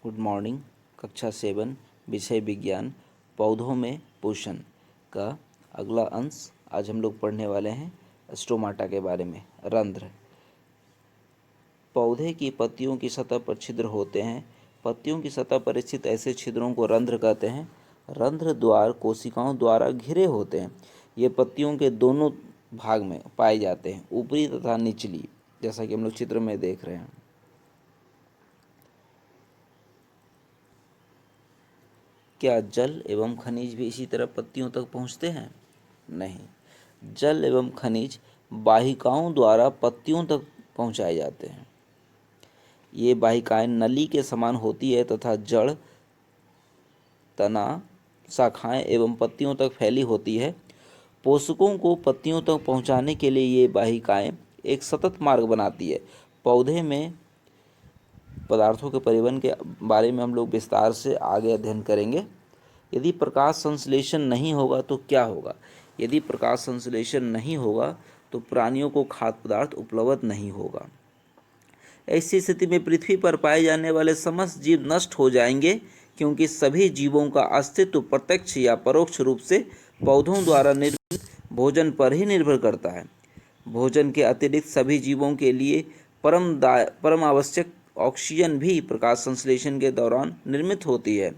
Good morning. कक्षा 7 विषय विज्ञान पौधों में पोषण का अगला अंश आज हम लोग पढ़ने वाले हैं स्टोमाटा के बारे में। रंध्र। पौधे की पत्तियों की सतह पर छिद्र होते हैं। पत्तियों की सतह पर स्थित ऐसे छिद्रों को रंध्र कहते हैं। रंध्र द्वार कोशिकाओं द्वारा घिरे होते हैं। ये पत्तियों के दोनों भाग में पाए जाते हैं, ऊपरी तथा निचली, जैसा कि हम लोग चित्र में देख रहे हैं। क्या जल एवं खनिज भी इसी तरह पत्तियों तक पहुँचते हैं? नहीं, जल एवं खनिज वाहिकाओं द्वारा पत्तियों तक पहुँचाए जाते हैं। ये वाहिकाएं नली के समान होती है तथा जड़, तना, शाखाएं एवं पत्तियों तक फैली होती है। पोषकों को पत्तियों तक पहुँचाने के लिए ये वाहिकाएं एक सतत मार्ग बनाती है। पौधे में पदार्थों के परिवहन के बारे में हम लोग विस्तार से आगे अध्ययन करेंगे। यदि प्रकाश संश्लेषण नहीं होगा तो क्या होगा? यदि प्रकाश संश्लेषण नहीं होगा तो प्राणियों को खाद्य पदार्थ उपलब्ध नहीं होगा। ऐसी स्थिति में पृथ्वी पर पाए जाने वाले समस्त जीव नष्ट हो जाएंगे, क्योंकि सभी जीवों का अस्तित्व प्रत्यक्ष या परोक्ष रूप से पौधों द्वारा निर्मित भोजन पर ही निर्भर करता है। भोजन के अतिरिक्त सभी जीवों के लिए परम आवश्यक ऑक्सीजन भी प्रकाश संश्लेषण के दौरान निर्मित होती है।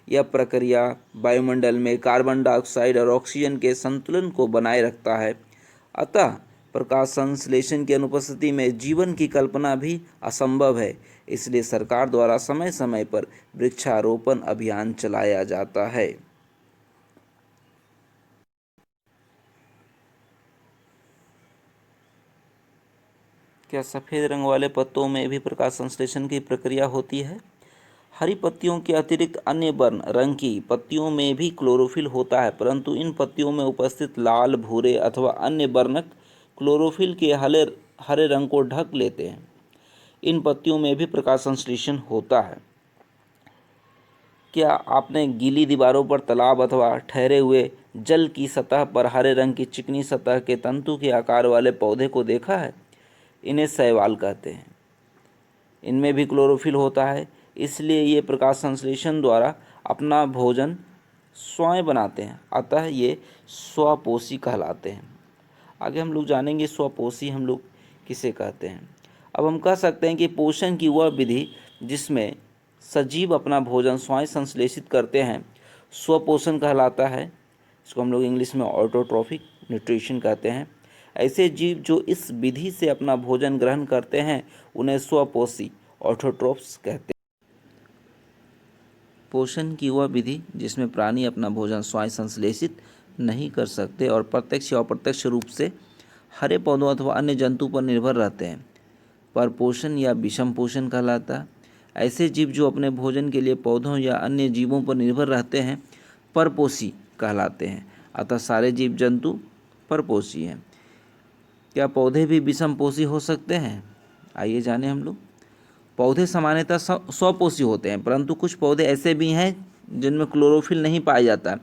यह प्रक्रिया वायुमंडल में कार्बन डाइऑक्साइड और ऑक्सीजन के संतुलन को बनाए रखता है। अतः प्रकाश संश्लेषण की अनुपस्थिति में जीवन की कल्पना भी असंभव है। इसलिए सरकार द्वारा समय समय पर वृक्षारोपण अभियान चलाया जाता है। क्या सफ़ेद रंग वाले पत्तों में भी प्रकाश संश्लेषण की प्रक्रिया होती है? हरी पत्तियों के अतिरिक्त अन्य वर्ण रंग की पत्तियों में भी क्लोरोफिल होता है, परंतु इन पत्तियों में उपस्थित लाल, भूरे अथवा अन्य वर्णक क्लोरोफिल के हरे रंग को ढक लेते हैं। इन पत्तियों में भी प्रकाश संश्लेषण होता है। क्या आपने गीली दीवारों पर तालाब अथवा ठहरे हुए जल की सतह पर हरे रंग की चिकनी सतह के तंतु के आकार वाले पौधे को देखा है? इन्हें शैवाल कहते हैं। इनमें भी क्लोरोफिल होता है, इसलिए ये प्रकाश संश्लेषण द्वारा अपना भोजन स्वयं बनाते हैं। अतः ये स्वपोषी कहलाते हैं। आगे हम लोग जानेंगे स्वपोषी हम लोग किसे कहते हैं। अब हम कह सकते हैं कि पोषण की वह विधि जिसमें सजीव अपना भोजन स्वयं संश्लेषित करते हैं स्वपोषण कहलाता है। इसको हम लोग इंग्लिश में ऑटोट्रॉफिक न्यूट्रिशन कहते हैं। ऐसे जीव जो इस विधि से अपना भोजन ग्रहण करते हैं उन्हें स्वपोषी ऑटोट्रोफ्स कहते हैं। पोषण की वह विधि जिसमें प्राणी अपना भोजन स्वयं संश्लेषित नहीं कर सकते और प्रत्यक्ष या अप्रत्यक्ष रूप से हरे पौधों अथवा अन्य जंतु पर निर्भर रहते हैं, पर पोषण या विषम पोषण कहलाता है। ऐसे जीव जो अपने भोजन के लिए पौधों या अन्य जीवों पर निर्भर रहते हैं परपोषी कहलाते हैं। अतः सारे जीव जंतु परपोषी हैं। क्या पौधे भी विषमपोषी हो सकते हैं? आइए जाने हम लोग। पौधे सामान्यतः स्वपोषी होते हैं, परंतु कुछ पौधे ऐसे भी हैं जिनमें क्लोरोफिल नहीं पाया जाता।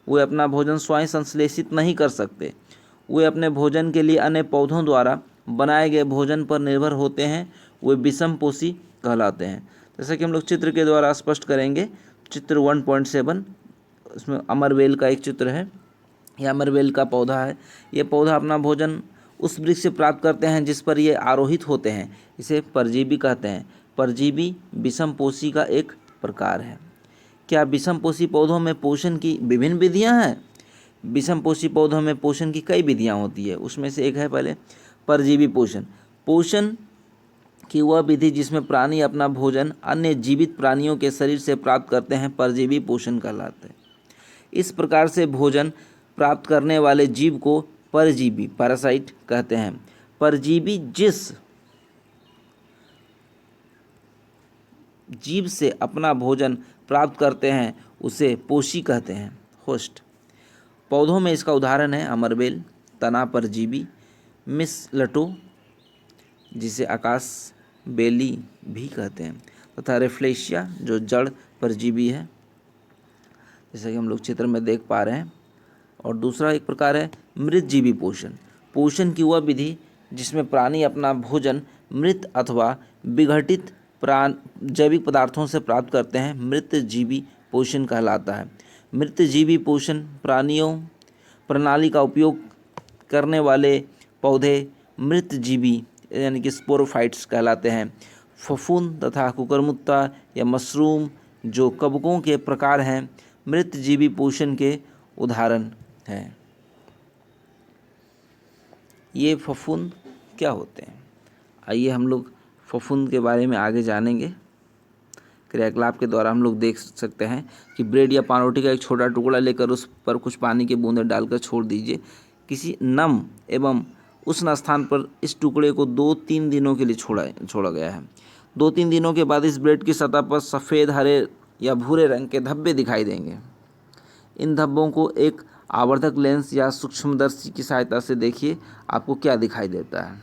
वे अपना भोजन स्वयं संश्लेषित नहीं कर सकते। वे अपने भोजन के लिए अन्य पौधों द्वारा बनाए गए भोजन पर निर्भर होते हैं। वे विषमपोषी कहलाते हैं। जैसा कि हम लोग चित्र के द्वारा स्पष्ट करेंगे। चित्र 1.7 इसमें अमरवेल का एक चित्र है। यह अमरवेल का पौधा है। ये पौधा अपना भोजन उस वृक्ष से प्राप्त करते हैं जिस पर ये आरोहित होते हैं। इसे परजीवी कहते हैं। परजीवी विषमपोषी का एक प्रकार है। क्या विषमपोषी पौधों में पोषण की विभिन्न विधियां हैं? विषमपोषी पौधों में पोषण की कई विधियां होती है। उसमें से एक है पहले परजीवी पोषण। पोषण की वह विधि जिसमें प्राणी अपना भोजन अन्य जीवित प्राणियों के शरीर से प्राप्त करते हैं परजीवी पोषण कहलाते हैं। इस प्रकार से भोजन प्राप्त करने वाले जीव को परजीवी पैरासाइट कहते हैं। परजीवी जिस जीव से अपना भोजन प्राप्त करते हैं उसे पोषी कहते हैं, होस्ट। पौधों में इसका उदाहरण है अमरबेल, तना परजीवी, मिसलटो जिसे आकाश बेली भी कहते हैं, तथा रेफ्लेशिया जो जड़ परजीवी है, जैसा कि हम लोग चित्र में देख पा रहे हैं। और दूसरा एक प्रकार है मृतजीवी पोषण। पोषण की वह विधि जिसमें प्राणी अपना भोजन मृत अथवा विघटित जैविक पदार्थों से प्राप्त करते हैं, मृत जीवी पोषण कहलाता है। मृत जीवी पोषण प्राणियों प्रणाली का उपयोग करने वाले पौधे मृत जीवी यानी कि स्पोरोफाइट्स कहलाते हैं। फफूंद तथा कुकुरमुत्ता या मशरूम जो कवकों के प्रकार हैं, मृत जीवी पोषण के उदाहरण हैं। ये फफूंद क्या होते हैं, आइए हम लोग फफूंद के बारे में आगे जानेंगे। क्रियाकलाप के द्वारा हम लोग देख सकते हैं कि ब्रेड या पानरोटी का एक छोटा टुकड़ा लेकर उस पर कुछ पानी की बूंदें डालकर छोड़ दीजिए। किसी नम एवं उष्ण स्थान पर इस टुकड़े को 2-3 दिनों के लिए छोड़ा गया है। 2-3 दिनों के बाद इस ब्रेड की सतह पर सफ़ेद, हरे या भूरे रंग के धब्बे दिखाई देंगे। इन धब्बों को एक आवर्धक लेंस या सूक्ष्मदर्शी की सहायता से देखिए, आपको क्या दिखाई देता है।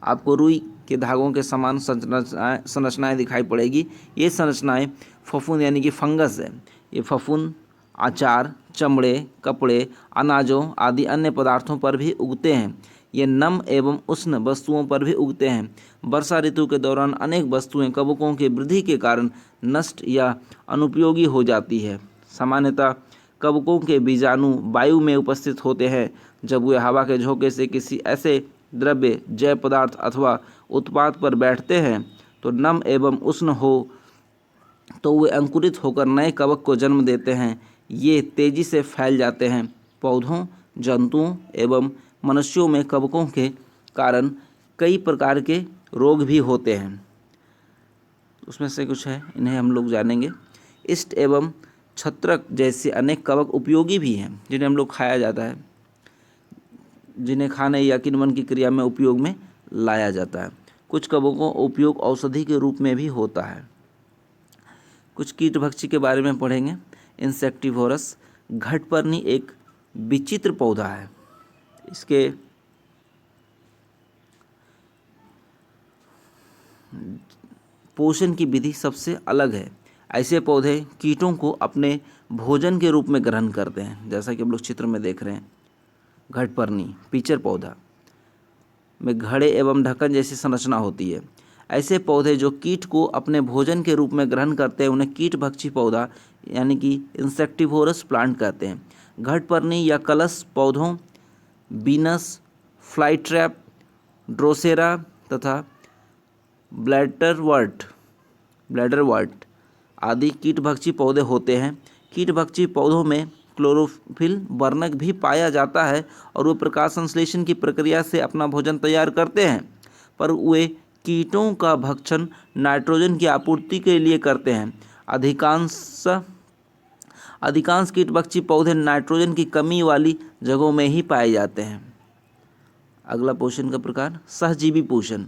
आपको रुई के धागों के समान संरचनाएं दिखाई पड़ेगी। ये संरचनाएं फफूंद यानी कि फंगस है। ये फफूंद अचार, चमड़े, कपड़े, अनाजों आदि अन्य पदार्थों पर भी उगते हैं। ये नम एवं उष्ण वस्तुओं पर भी उगते हैं। वर्षा ऋतु के दौरान अनेक वस्तुएं कवकों की वृद्धि के कारण नष्ट या अनुपयोगी हो जाती है। सामान्यतः कवकों के बीजाणु वायु में उपस्थित होते हैं। जब वे हवा के झोंके से किसी ऐसे द्रव्य, जैव पदार्थ अथवा उत्पाद पर बैठते हैं तो नम एवं उष्ण हो तो वे अंकुरित होकर नए कवक को जन्म देते हैं। ये तेजी से फैल जाते हैं। पौधों, जंतुओं एवं मनुष्यों में कवकों के कारण कई प्रकार के रोग भी होते हैं। उसमें से कुछ है, इन्हें हम लोग जानेंगे। इष्ट एवं छत्रक जैसे अनेक कवक उपयोगी भी हैं, जिन्हें हम लोग खाया जाता है, जिन्हें खाने या किण्वन की क्रिया में उपयोग में लाया जाता है। कुछ कवकों का उपयोग औषधि के रूप में भी होता है। कुछ कीटभक्षी के बारे में पढ़ेंगे। इंसेक्टिवोरस घटपर्णी एक विचित्र पौधा है। इसके पोषण की विधि सबसे अलग है। ऐसे पौधे कीटों को अपने भोजन के रूप में ग्रहण करते हैं, जैसा कि हम लोग चित्र में देख रहे हैं। घटपर्णी पीचर पौधा में घड़े एवं ढक्कन जैसी संरचना होती है। ऐसे पौधे जो कीट को अपने भोजन के रूप में ग्रहण करते हैं उन्हें कीटभक्षी पौधा यानी कि इंसेक्टिवोरस प्लांट कहते हैं। घटपर्णी या कलश पौधों बीनस, फ्लाईट्रैप, ड्रोसेरा तथा ब्लैडरवर्ट आदि कीटभक्षी पौधे होते हैं। कीटभक्षी पौधों में क्लोरोफिल वर्णक भी पाया जाता है और वे प्रकाश संश्लेषण की प्रक्रिया से अपना भोजन तैयार करते हैं, पर वे कीटों का भक्षण नाइट्रोजन की आपूर्ति के लिए करते हैं। अधिकांश कीटभक्षी पौधे नाइट्रोजन की कमी वाली जगहों में ही पाए जाते हैं। अगला पोषण का प्रकार, सहजीवी पोषण।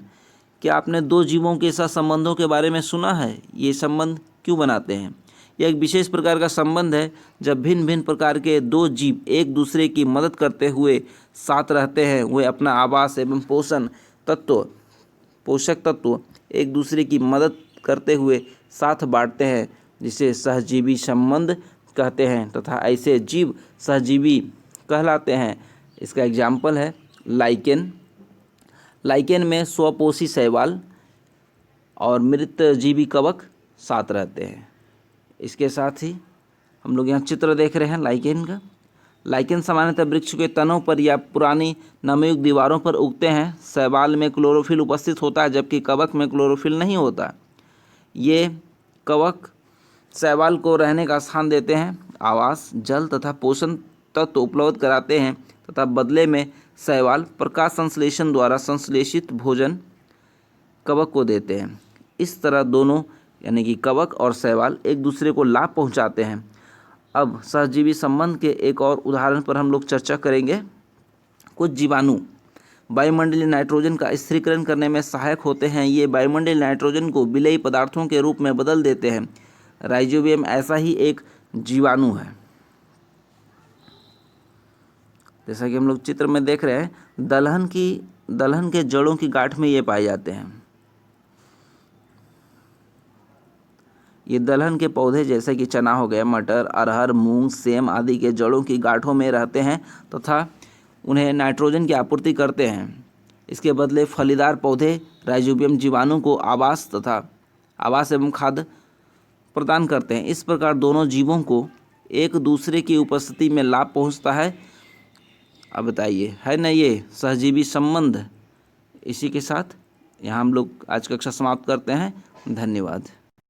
क्या आपने दो जीवों के साथ संबंधों के बारे में सुना है? ये संबंध क्यों बनाते हैं? यह एक विशेष प्रकार का संबंध है जब भिन्न भिन्न प्रकार के दो जीव एक दूसरे की मदद करते हुए साथ रहते हैं। वे अपना आवास एवं पोषक तत्व एक दूसरे की मदद करते हुए साथ बांटते हैं, जिसे सहजीवी संबंध कहते हैं तथा ऐसे जीव सहजीवी कहलाते हैं। इसका एग्जाम्पल है लाइकेन। लाइकेन में स्वपोषी शैवाल और मृत जीवी कवक साथ रहते हैं। इसके साथ ही हम लोग यहाँ चित्र देख रहे हैं लाइकेन का। लाइकेन सामान्यतः वृक्ष के तनों पर या पुरानी नमयुक्त दीवारों पर उगते हैं। शैवाल में क्लोरोफिल उपस्थित होता है जबकि कवक में क्लोरोफिल नहीं होता। ये कवक शैवाल को रहने का स्थान देते हैं, आवास, जल तथा पोषण तत्व उपलब्ध कराते हैं तथा बदले में शैवाल प्रकाश संश्लेषण द्वारा संश्लेषित भोजन कवक को देते हैं। इस तरह दोनों यानी कि कवक और शैवाल एक दूसरे को लाभ पहुंचाते हैं। अब सहजीवी संबंध के एक और उदाहरण पर हम लोग चर्चा करेंगे। कुछ जीवाणु वायुमंडलीय नाइट्रोजन का स्थिरीकरण करने में सहायक होते हैं। ये वायुमंडलीय नाइट्रोजन को विलेयी पदार्थों के रूप में बदल देते हैं। राइजोबियम ऐसा ही एक जीवाणु है। जैसा कि हम लोग चित्र में देख रहे हैं, दलहन के जड़ों की गांठ में ये पाए जाते हैं। ये दलहन के पौधे जैसे कि चना हो गया, मटर, अरहर, मूंग, सेम आदि के जड़ों की गांठों में रहते हैं तथा उन्हें नाइट्रोजन की आपूर्ति करते हैं। इसके बदले फलीदार पौधे राइजोबियम जीवाणु को आवास एवं खाद्य प्रदान करते हैं। इस प्रकार दोनों जीवों को एक दूसरे की उपस्थिति में लाभ पहुंचता है। अब बताइए, है ना ये सहजीवी संबंध। इसी के साथ यहाँ हम लोग आज कक्षा समाप्त करते हैं। धन्यवाद।